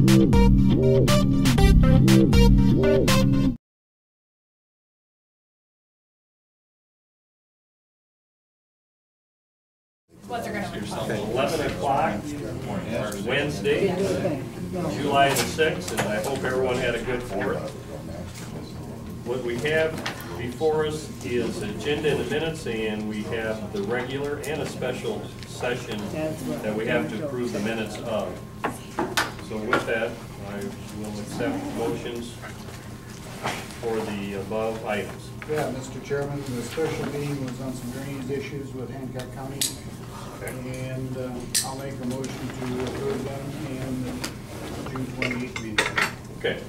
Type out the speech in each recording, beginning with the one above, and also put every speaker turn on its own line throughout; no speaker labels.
What they're going to
11 o'clock Wednesday, July the 6th, and I hope everyone had a good 4th. What we have before us is agenda in the minutes, and we have the regular and a special session that we have to approve the minutes of. So with that, I will accept motions for the above items.
Yeah, Mr. Chairman, the special meeting was on some drainage issues with Hancock County. Okay. And I'll make a motion to approve them in the June 28th meeting.
Okay.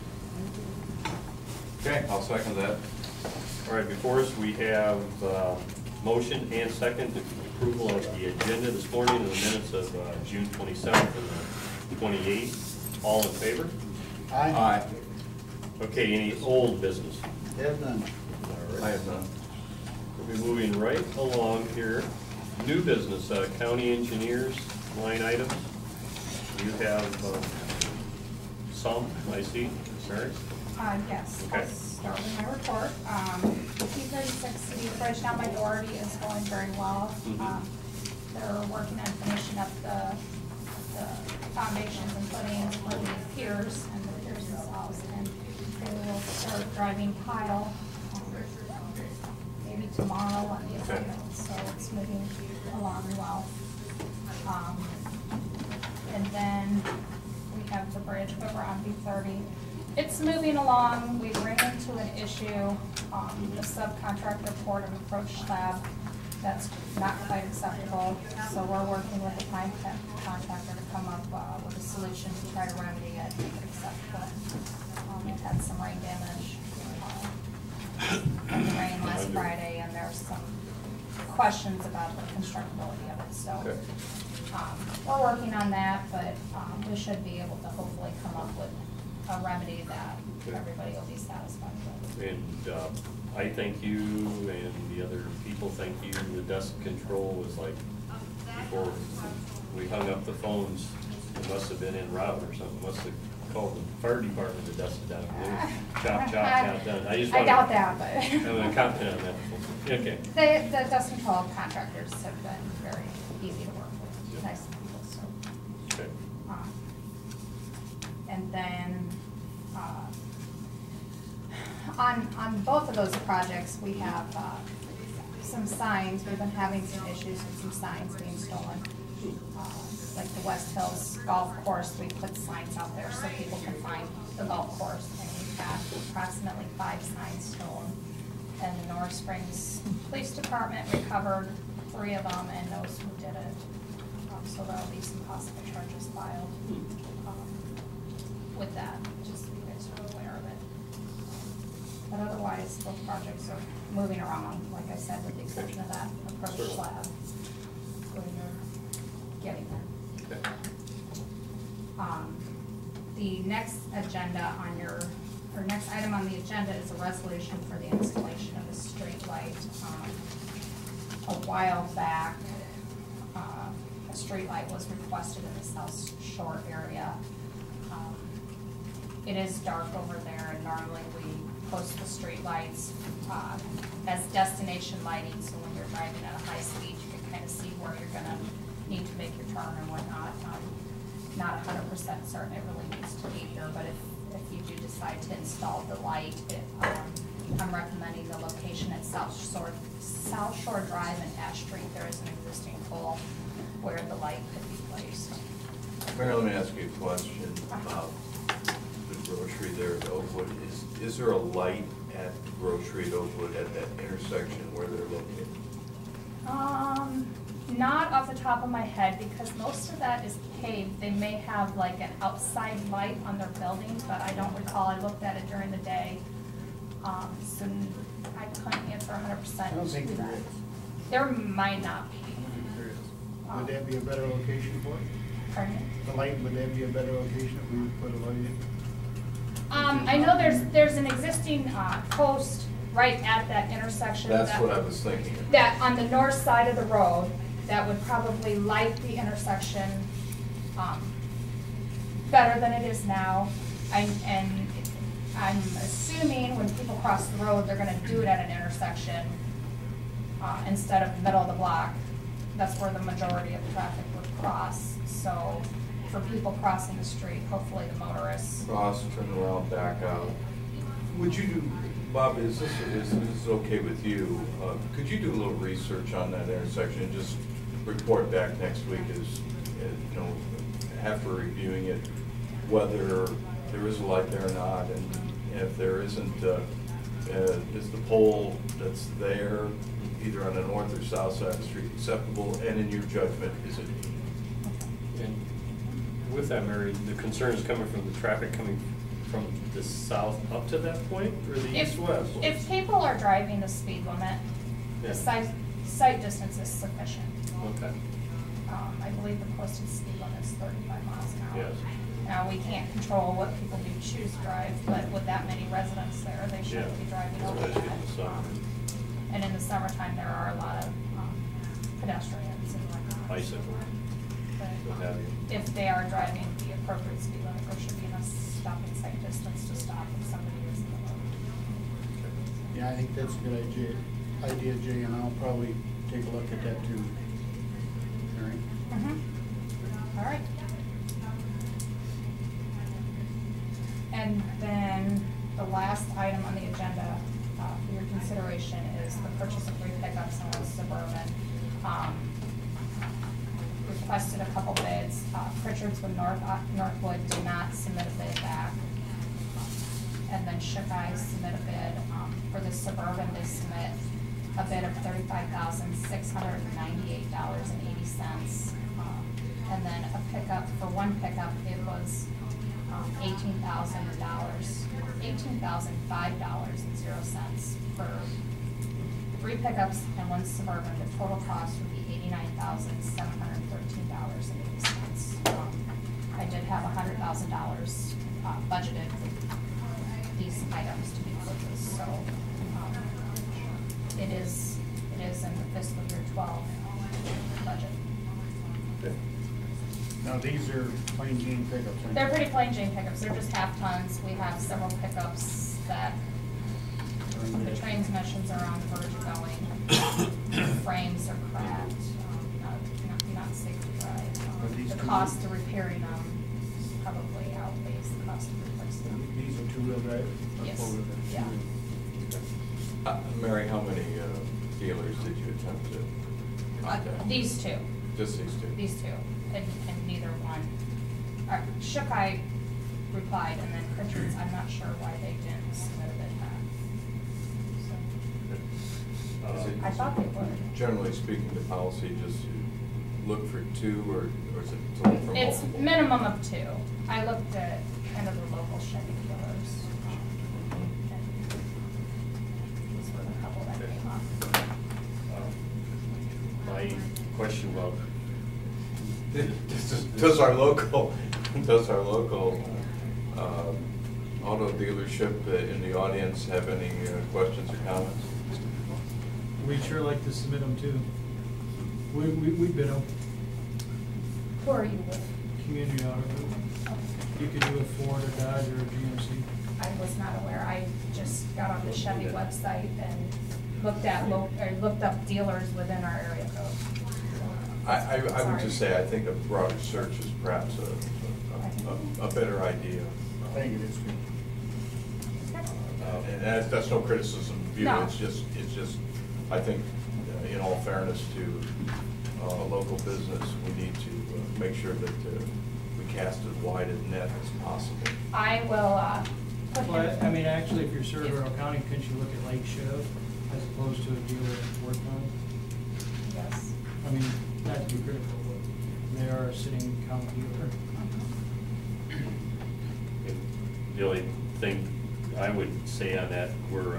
Okay, I'll second that.
All right, before us we have motion and second approval of the agenda this morning in the minutes of June 27th and 28th. All in favor?
Aye.
Aye.
Okay, any old business?
Have none.
I have none.
We'll be moving right along here. New business, county engineers, line items. You have some, I see. Mary?
Yes.
Okay.
I'll start with my report. P36 City Bridge down by Doherty is going very well. They're working on finishing up the foundations and footings for the piers and the piers themselves, and they will start driving pile maybe tomorrow on the assignment, so it's moving along well. And then we have the bridge over on B30. It's moving along. We ran into an issue. The subcontractor poured an approach slab that's not quite acceptable, so we're working with the contractor to come up with a solution to try to remedy it and make it acceptable. We've had some rain damage from the rain last Friday, and there's some questions about the constructability of it. So
Okay.
We're working on that, but we should be able to hopefully come up with a remedy that everybody will be satisfied with.
And I thank you, and the other people thank you. The dust control was like, before we hung up the phones, it must have been en route or something. Must have called the fire department to dust it down. Chop, not done.
I doubt that, but
I'm confident on that. Okay.
the dust control contractors have been very easy to work with. Nice people, so.
Okay.
And then on both of those projects, we have some signs. We've been having some issues with some signs being stolen. Like the West Hills Golf Course, we put signs out there so people can find the golf course, and we've had approximately 5 signs stolen. And the North Springs Police Department recovered 3 of them and knows who did it. So there'll be some possible charges filed with that, just so you guys are aware of it. But otherwise, both projects are moving around, like I said, with the exception of that approach slab. We're getting there.
Okay.
The next agenda on or next item on the agenda is a resolution for the installation of a street light. A while back, a street light was requested in the South Shore area. It is dark over there, and normally we post the street lights as destination lighting, so when you're driving at a high speed, you can kind of see where you're going to need to make your turn and whatnot. Not 100% certain it really needs to be here, but if you do decide to install the light, I'm recommending the location at South Shore Drive and Ash Street. There is an existing pole where the light could be placed.
Mary, let me ask you a question about the grocery there at Oakwood. Is there a light at the grocery at Oakwood at that intersection where they're located?
Not off the top of my head, because most of that is paved. They may have like an outside light on their building, but I don't recall. I looked at it during the day, so I couldn't answer 100%.
I don't think there is.
There might not be.
There is. Would that be a better location for it?
Pardon me?
The light, would that be a better location if we would put a light in?
I know there's an existing post right at that intersection.
That's what I was thinking.
That on the north side of the road, that would probably light the intersection better than it is now. And I'm assuming when people cross the road, they're gonna do it at an intersection instead of the middle of the block. That's where the majority of the traffic would cross. So for people crossing the street, hopefully the motorists.
Cross, turn around, back out. Would you do, Bob, is this okay with you? Could you do a little research on that intersection and just report back next week after reviewing it, whether there is a light there or not, and if there isn't, is the pole that's there, either on the north or south side of the street, acceptable, and in your judgment, is it?
And with that, Mary, the concern is coming from the traffic coming from the south up to that point, or the east-west?
If people are driving the speed limit,
Yeah.
the sight distance is sufficient.
Okay.
I believe the posted speed limit is 35 miles an hour.
Yes.
Now, we can't control what people do choose to drive, but with that many residents there, they shouldn't be driving over
Especially in the
that.
summer.
And in the summertime, there are a lot of pedestrians and whatnot.
Bicycle,
But,
what have you.
if they are driving the appropriate speed limit, there should be enough stopping sight distance to stop if somebody is in the road.
Yeah, I think that's a good idea, Jay, and I'll probably take a look at that too. All right?
All right. And then the last item on the agenda for your consideration is the purchase of 3 pickups and a Suburban. Requested a couple bids. Pritchard's with Northwood did not submit a bid back. And then Shook Eyes submit a bid. For the Suburban, they submit a bid of $35,698.80. And then a pickup, for one pickup, it was $18,005.00. For 3 pickups and 1 Suburban, the total cost would be $89,713.80. I did have $100,000 budgeted for these items to be purchased, so it is in the fiscal year 12 budget.
Now, these are plain Jane pickups, right?
They're pretty plain Jane pickups. They're just half tons. We have several pickups that the transmissions are on the verge of going. Frames are cracked, not safe to drive. The cost of repairing them probably outweighs the cost of replacing them.
These are two-wheel drive? Or
Yes.
four-wheel drive?
Yeah.
Mary, how many dealers did you attempt to contact?
These two.
Just these two?
These two, and neither one. Shook Eye replied, and then Pritchard's, I'm not sure why they didn't submit a bid back.
Is it-
I thought they would.
Generally speaking, the policy just to look for 2, or is it to look for
It's
multiple?
minimum of 2. I looked at kind of the local Chevy dealers. And these were the couple that came up.
My question about,
Does our local auto dealership in the audience have any questions or comments?
We'd sure like to submit them too. We bid them,
Who are you with?
community auto. You could do a Ford, a Dodge, or a GMC.
I was not aware. I just got on the Chevy website and looked up dealers within our area code.
I would
Sorry.
just say, I think a broader search is perhaps a better idea.
I think it is good.
And that's no criticism of you,
No.
it's just, I think, in all fairness to local business, we need to make sure that we cast as wide a net as possible.
I will put him.
Well, I mean, actually, if you're Cerro County, couldn't you look at Lake Shiv as opposed to a dealer at Fort County?
Yes.
I mean, not to be critical, but they are a sitting county dealer.
the only thing I would say on that, we're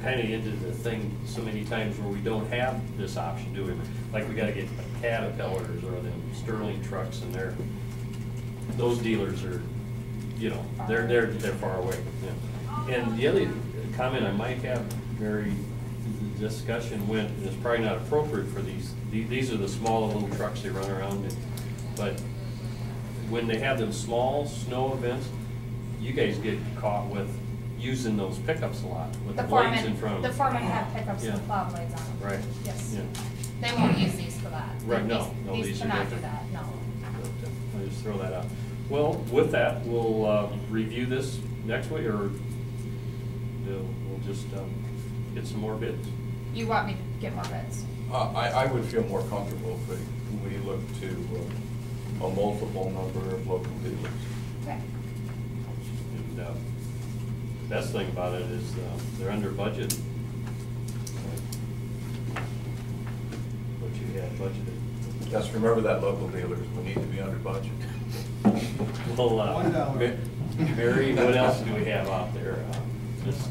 kind of into the thing so many times where we don't have this option, do we? Like, we gotta get Caterpillars or them Sterling trucks, and those dealers are, they're far away. Yeah. And the other comment I might have, Mary, the discussion went, and it's probably not appropriate for these are the small little trucks they run around in, but when they have them small snow events, you guys get caught with using those pickups a lot, with the blades in front of
The
them.
foreman have pickups
Yeah.
and plow blades on them.
Right.
Yes.
Yeah.
They won't use these for that.
Right, no,
These
these are
cannot do
different.
that, no.
I'll just throw that out. Well, with that, we'll review this next week, or we'll just get some more bids.
You want me to get more bids?
I would feel more comfortable if we look to a multiple number of local dealers.
Okay.
And best thing about it is they're under budget. What you had budgeted.
Just remember that, local dealers, we need to be under budget.
Well,
$1.
Mary, what else do we have out there? Just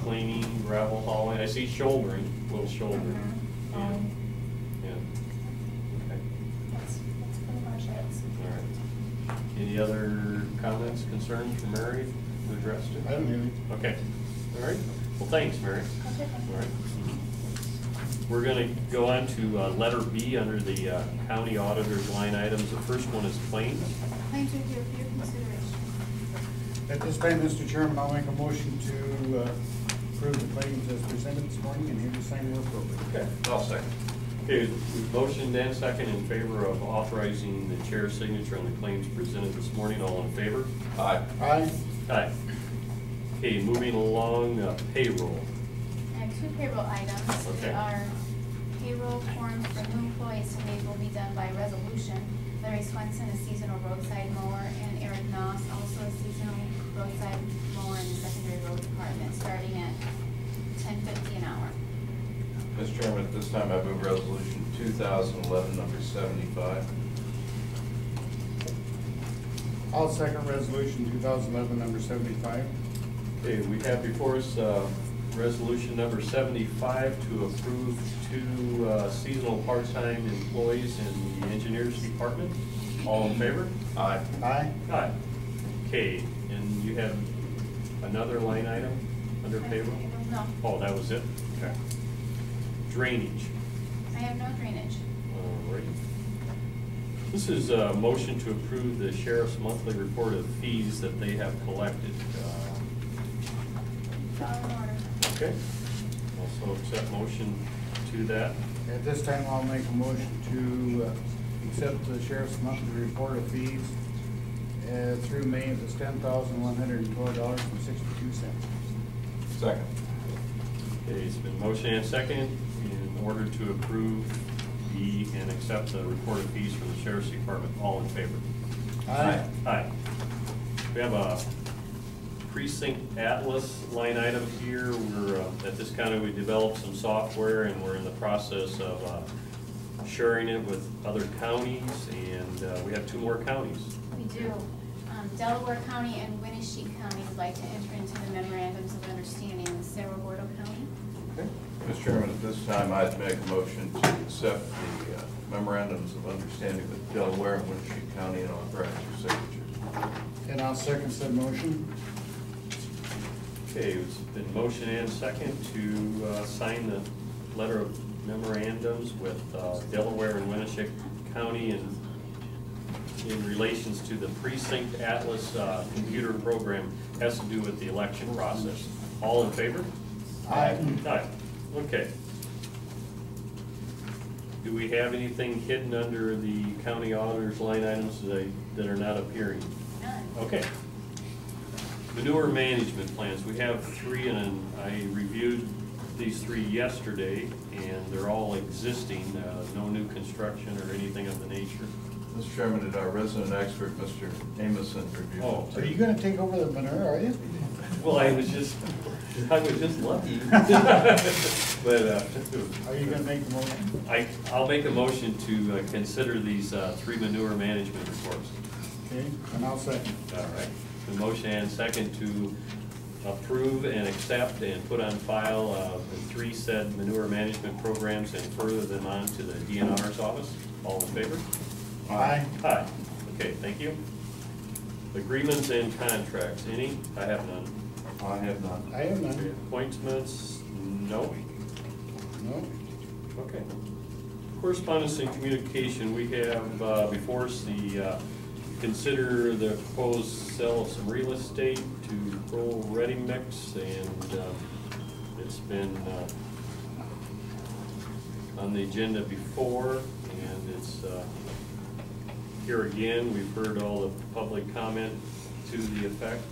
cleaning, gravel hauling. I see shouldering, a little shouldering.
Mhm.
Yeah. Okay.
That's pretty much it.
All right. Any other comments, concerns for Mary to address to?
I don't have any.
Okay. All right. Well, thanks, Mary.
Okay, thank you.
All right. We're going to go on to letter B under the county auditor's line items. The first one is claims.
Claims are here for your consideration.
At this time, Mr. Chairman, I'll make a motion to approve the claims as presented this morning and have you sign where appropriate.
Okay.
I'll second.
Okay, motion and second in favor of authorizing the chair's signature on the claims presented this morning. All in favor?
Aye.
Aye.
Aye. Okay, moving along, payroll.
I have two payroll items.
Okay.
There are payroll forms for new employees to be will be done by resolution. Larry Swenson, a seasonal roadside mower, and Eric Noss, also a seasonal roadside mower in the secondary road department, starting at $10.50 an hour.
Mr. Chairman, at this time, I move resolution 2011, number 75.
I'll second resolution 2011, number 75.
Okay, we have before us resolution number 75 to approve two seasonal part-time employees in the engineers department. All in favor?
Aye.
Aye.
Aye. Okay, and you have another line item under payroll?
No,
Oh, that was it? Okay. Drainage.
I have no drainage.
All right. This is a motion to approve the sheriff's monthly report of fees that they have collected.
It's all in order.
Okay. Also accept motion to that.
At this time, I'll make a motion to accept the sheriff's monthly report of fees through May. It's $10,112.62.
Second.
Okay, it's been motion and second in order to approve and accept the report of fees from the sheriff's department. All in favor?
Aye.
Aye. We have a precinct atlas line item here. We're, at this county, we developed some software and we're in the process of sharing it with other counties, and we have two more counties.
We do. Delaware County and Winnebago County would like to enter into the memorandums of understanding with Cerro Cordo County.
Okay.
Mr. Chairman, at this time, I'd make a motion to accept the memorandums of understanding with Delaware and Winnebago County and authorize your signatures.
And I'll second said motion.
Okay, it's been motion and second to sign the letter of memorandums with Delaware and Winnebago County in relations to the precinct atlas computer program. Has to do with the election process. All in favor?
Aye.
Aye. Okay. Do we have anything hidden under the county auditor's line items that are not appearing?
None.
Okay. Manure management plans, we have three, and I reviewed these three yesterday, and they're all existing, no new construction or anything of the nature.
Mr. Chairman, did our resident expert, Mr. Amison, review
Oh,
it?
Are you gonna take over the manure, are you?
Well, I was just lucky. But,
Are you gonna make the motion?
I'll make a motion to consider these three manure management reports.
Okay, and I'll second.
All right. The motion and second to approve and accept and put on file the three said manure management programs and further them on to the DNR's office. All in favor?
Aye.
Aye. Okay, thank you. Agreements and contracts, any? I have none.
I have none.
I have none.
Appointments, no.
No?
Okay. Correspondence and communication, we have before us the consider the proposed sale of some real estate to Pro Ready Mix, and it's been on the agenda before, and it's here again. We've heard all the public comment to the effects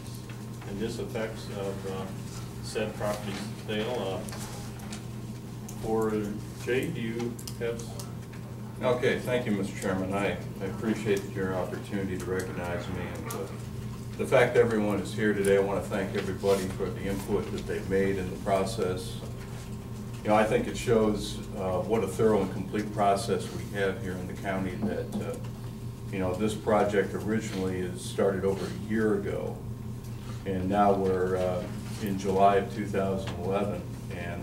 and diseffects of said property sale. For Jay, do you have?
Okay, thank you, Mr. Chairman. I appreciate your opportunity to recognize me, and the fact that everyone is here today. I want to thank everybody for the input that they've made in the process. You know, I think it shows what a thorough and complete process we have here in the county. That you know, this project originally is started over a year ago, and now we're in July of 2011, and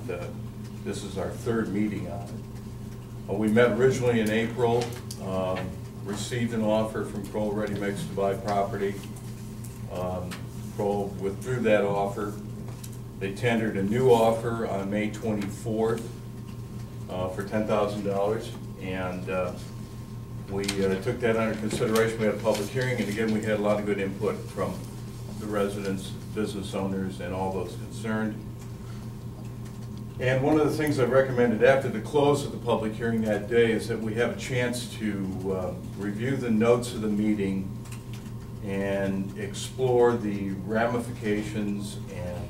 this is our third meeting on it. We met originally in April, received an offer from Kroll Ready Mix to buy property. Kroll withdrew that offer. They tendered a new offer on May 24th for $10,000, and we took that under consideration. We had a public hearing, and again, we had a lot of good input from the residents, business owners, and all those concerned. And one of the things I recommended after the close of the public hearing that day is that we have a chance to review the notes of the meeting and explore the ramifications and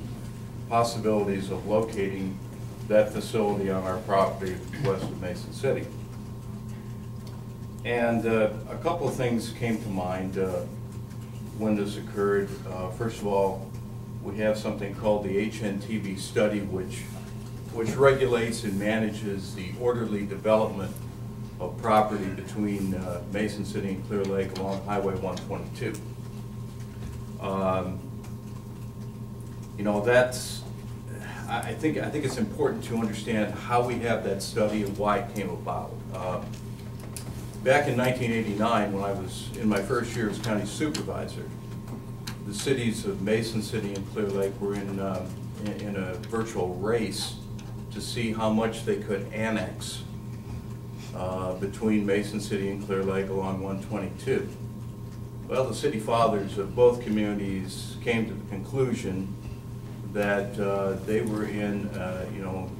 possibilities of locating that facility on our property west of Mason City. And a couple of things came to mind when this occurred. First of all, we have something called the HNTB study, which regulates and manages the orderly development of property between Mason City and Clear Lake along Highway 122. You know, I think it's important to understand how we have that study and why it came about. Back in 1989, when I was in my first year as county supervisor, the cities of Mason City and Clear Lake were in a virtual race to see how much they could annex between Mason City and Clear Lake along 122. Well, the city fathers of both communities came to the conclusion that they were in a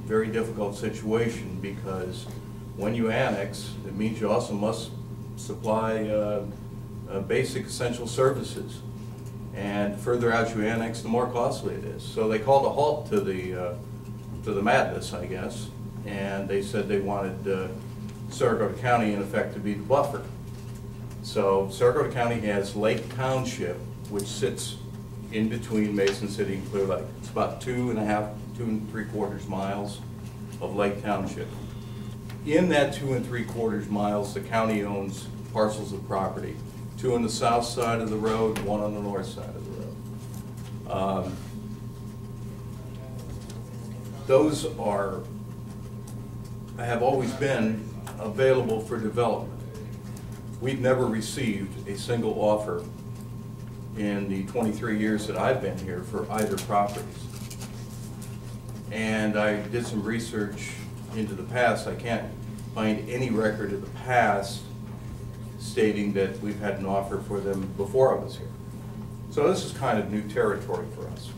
very difficult situation, because when you annex, it means you also must supply basic essential services. And the further out you annex, the more costly it is. So they called a halt to the madness, I guess, and they said they wanted Cerro Cordo County, in effect, to be the buffer. So Cerro Cordo County has Lake Township, which sits in between Mason City and Clear Lake. It's about 2 3/4 miles of Lake Township. In that 2 3/4 miles, the county owns parcels of property, 2 on the south side of the road, 1 on the north side of the road. Those have always been available for development. We've never received a single offer in the 23 years that I've been here for either properties. And I did some research into the past. I can't find any record of the past stating that we've had an offer for them before I was here. So this is kind of new territory for us.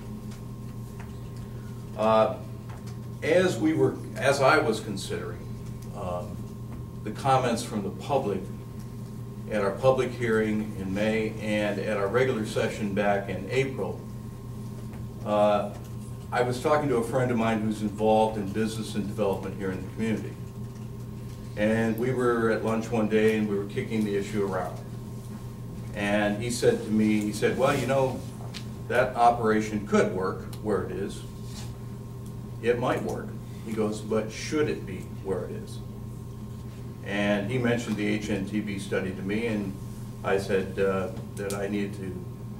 As I was considering the comments from the public at our public hearing in May and at our regular session back in April, I was talking to a friend of mine who's involved in business and development here in the community. And we were at lunch one day and we were kicking the issue around. And he said to me, he said, well, you know, that operation could work where it is. It might work. He goes, but should it be where it is? And he mentioned the HNTB study to me, and I said that I needed to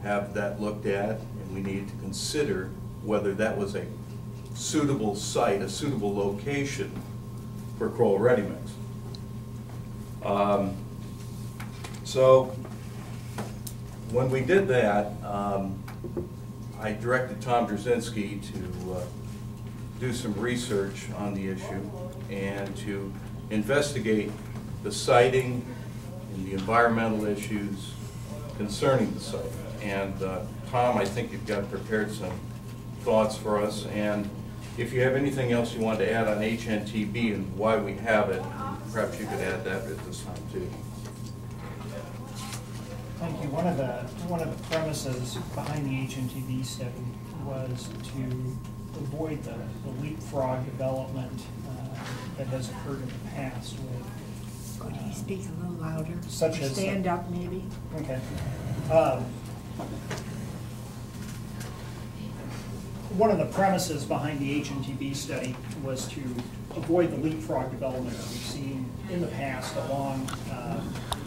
have that looked at, and we needed to consider whether that was a suitable site, a suitable location for Kroll Ready Mix. So when we did that, I directed Tom Drzezinski to do some research on the issue and to investigate the siting and the environmental issues concerning the site. And Tom, I think you've got prepared some thoughts for us, and if you have anything else you want to add on HNTB and why we have it, perhaps you could add that at this time too.
Thank you. One of the premises behind the HNTB study was to avoid the leapfrog development that has occurred in the past with.
Could you speak a little louder?
Such as
stand up, maybe.
Okay. One of the premises behind the HNTB study was to avoid the leapfrog development that we've seen in the past along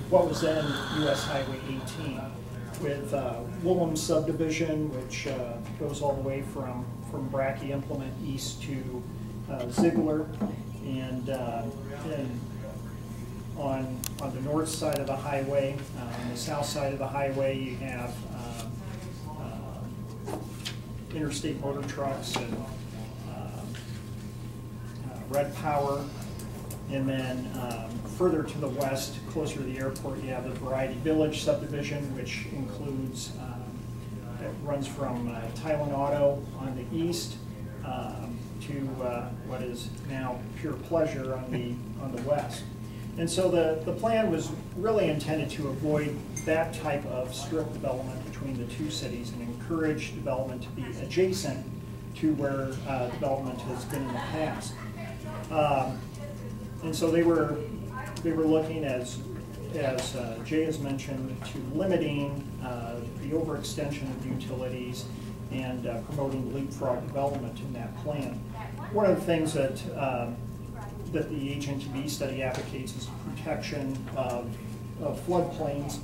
what was then US Highway 18 with Woolham subdivision, which goes all the way from Brackey Implement east to Ziegler, and on the north side of the highway, on the south side of the highway, you have interstate motor trucks and Red Power. And then further to the west, closer to the airport, you have the Variety Village subdivision, which includes, it runs from Thailand Auto on the east to what is now Pure Pleasure on the west. And so the plan was really intended to avoid that type of strip development between the two cities and encourage development to be adjacent to where development has been in the past. And so they were looking, as Jay has mentioned, to limiting the overextension of utilities and promoting leapfrog development in that plan. One of the things that the HNTB study advocates is protection of floodplains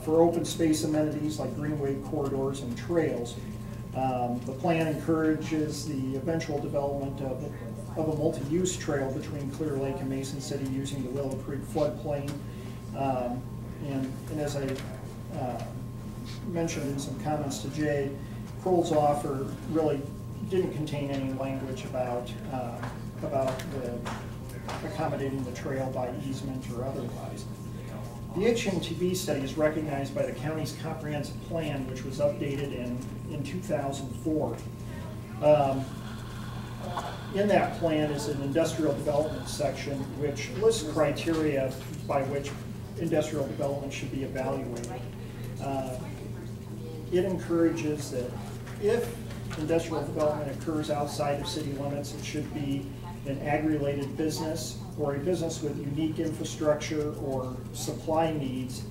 for open space amenities like greenway corridors and trails. The plan encourages the eventual development of a multi-use trail between Clear Lake and Mason City using the Willow Creek floodplain. And as I mentioned in some comments to Jay, Kroll's offer really didn't contain any language about accommodating the trail by easement or otherwise. The HNTB study is recognized by the county's comprehensive plan, which was updated in 2004. In that plan is an industrial development section which lists criteria by which industrial development should be evaluated. It encourages that if industrial development occurs outside of city limits, it should be an ag-related business or a business with unique infrastructure or supply needs.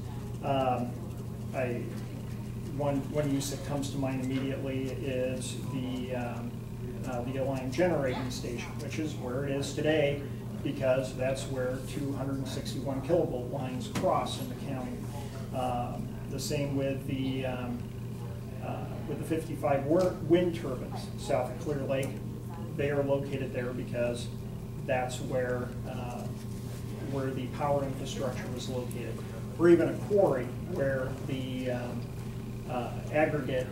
One use that comes to mind immediately is the Alliant generating station, which is where it is today because that's where 261 kilovolt lines cross in the county. The same with the 55 wind turbines south of Clear Lake. They are located there because that's where the power infrastructure was located. Or even a quarry where the aggregate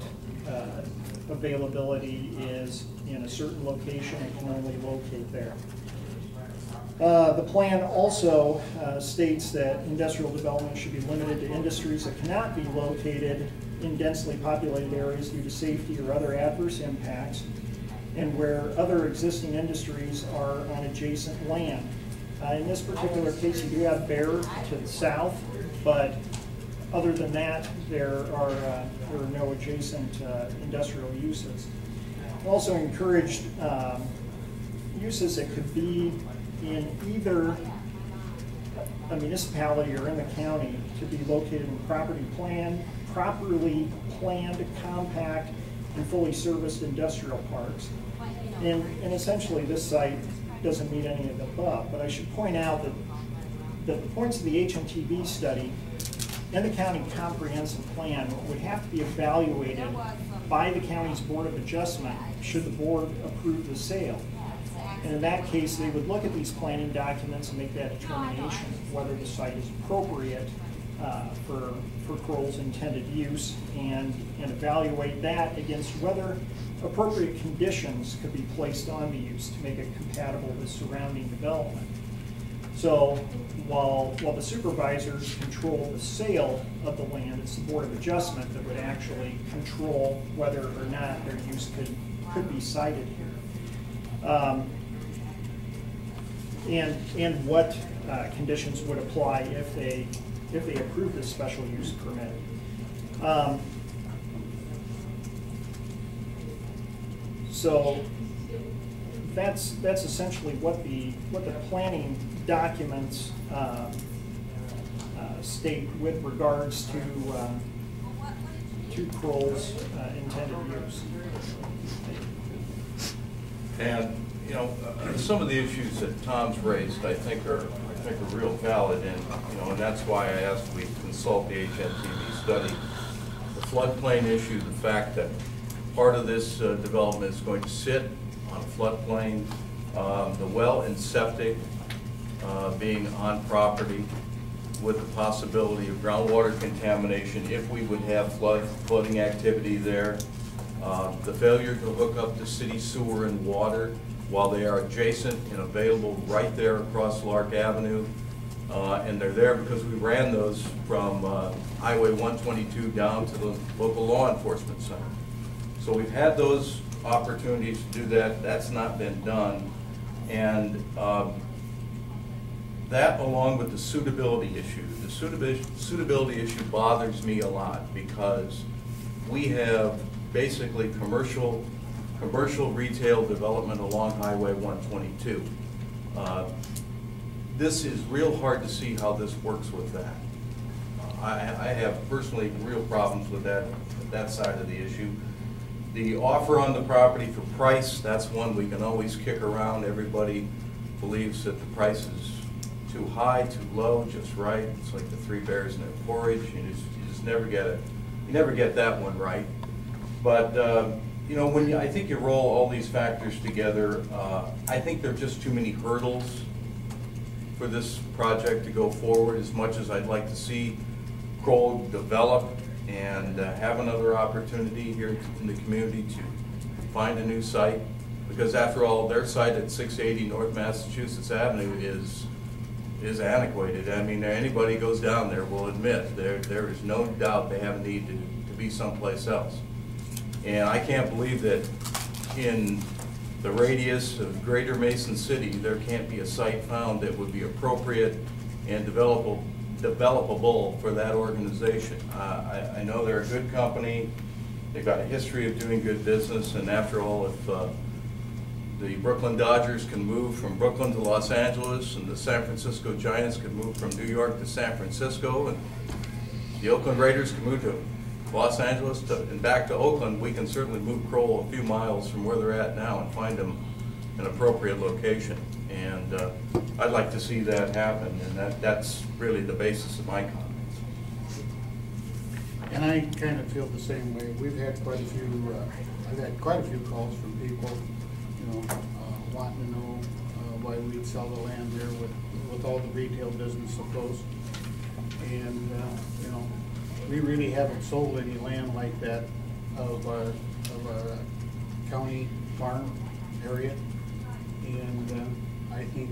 availability is in a certain location and can only locate there. The plan also states that industrial development should be limited to industries that cannot be located in densely populated areas due to safety or other adverse impacts, and where other existing industries are on adjacent land. In this particular case, you do have Bear to the south, but other than that, there are no adjacent industrial uses. Also encouraged uses that could be in either a municipality or in the county to be located in properly planned, compact, and fully serviced industrial parks. And essentially this site doesn't meet any of the above, but I should point out that the points of the HNTB study and the county comprehensive plan would have to be evaluated by the county's Board of Adjustment should the board approve the sale. And in that case, they would look at these planning documents and make that determination whether the site is appropriate for Kroll's intended use and evaluate that against whether appropriate conditions could be placed on the use to make it compatible with surrounding development. So while the supervisors control the sale of the land, it's the Board of Adjustment that would actually control whether or not their use could be cited here. And what conditions would apply if they approve this special use permit. So that's essentially what the planning documents state with regards to Kroll's intended use.
And, you know, some of the issues that Tom's raised, I think are real valid, and, you know, and that's why I asked we consult the HNTV study. The floodplain issue, the fact that part of this development is going to sit on a floodplain, the well and septic being on property with the possibility of groundwater contamination if we would have flooding activity there. The failure to hook up to city sewer and water while they are adjacent and available right there across Lark Avenue. And they're there because we ran those from Highway 122 down to the local law enforcement center. So we've had those opportunities to do that. That's not been done. And that, along with the suitability issue, the suitability issue bothers me a lot because we have basically commercial retail development along Highway 122. This is real hard to see how this works with that. I have personally real problems with that side of the issue. The offer on the property for price, that's one we can always kick around. Everybody believes that the price is too high, too low, just right. It's like the three bears in their porridge. You just never get it. You never get that one right. But you know, when I think you roll all these factors together, I think there are just too many hurdles for this project to go forward. As much as I'd like to see Kroll develop and have another opportunity here in the community to find a new site, because after all, their site at 680 North Massachusetts Avenue is antiquated. I mean, anybody goes down there will admit there is no doubt they have a need to be someplace else. And I can't believe that in the radius of Greater Mason City, there can't be a site found that would be appropriate and developable for that organization. I know they're a good company. They've got a history of doing good business, and after all, if the Brooklyn Dodgers can move from Brooklyn to Los Angeles, and the San Francisco Giants can move from New York to San Francisco, and the Oakland Raiders can move to Los Angeles and back to Oakland, we can certainly move Kroll a few miles from where they're at now and find them an appropriate location. And I'd like to see that happen, and that's really the basis of my comments.
And I kind of feel the same way. We've had quite a few, I've had quite a few calls from people, you know, wanting to know why we'd sell the land there with all the retail business so close. And, you know, we really haven't sold any land like that of a county farm area. And I think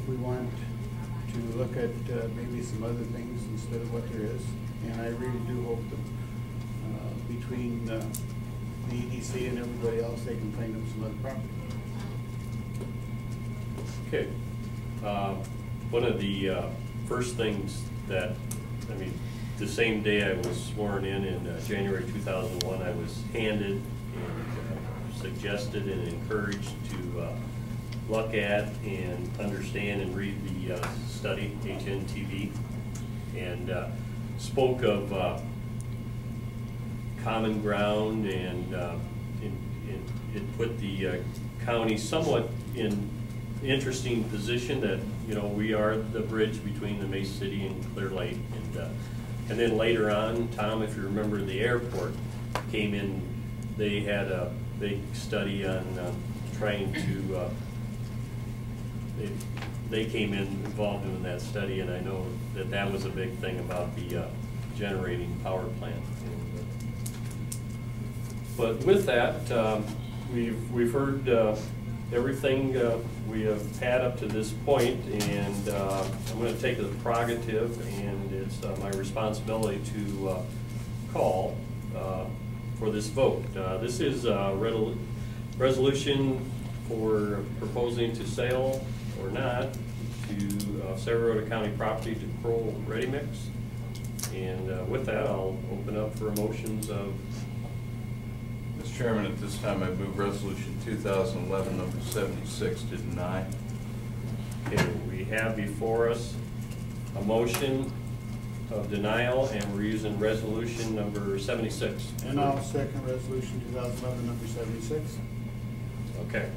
we want to look at maybe some other things instead of what there is. And I really do hope that between the EDC and everybody else, they can find them some other property.
Okay. One of the first things that, I mean, the same day I was sworn in January 2001, I was handed and suggested and encouraged to look at and understand and read the study, HNTV, and spoke of common ground, and it put the county somewhat in interesting position that, you know, we are the bridge between the Mesa City and Clear Lake, and then later on, Tom, if you remember, the airport came in. They had a big study on trying to. They came involved in that study, and I know that was a big thing about the generating power plant. But with that, we've heard everything we have had up to this point, and I'm going to take the prerogative, and it's my responsibility to call for this vote. This is a resolution for proposing to sell or not to Cerro Cordo County property to Kroll Ready Mix. And with that, I'll open up for motions of.
Mr. Chairman, at this time, I move resolution 2011 number 76 to deny.
Okay, we have before us a motion of denial, and we're using resolution number 76.
And I'll second resolution 2011 number 76.
Okay.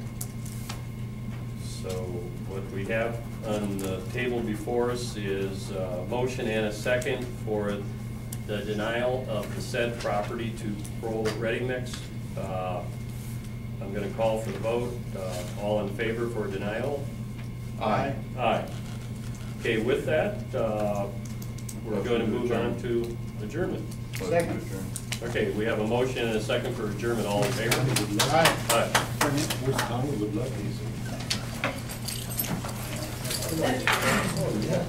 So what we have on the table before us is a motion and a second for the denial of the said property to Kroll Ready Mix. I'm going to call for the vote. All in favor for denial?
Aye.
Aye. Okay, with that, we're going to move on to adjournment.
Second.
Okay, we have a motion and a second for adjournment. All in favor?
Aye.
Aye.
Where's Tommy would love these?
Oh, yeah.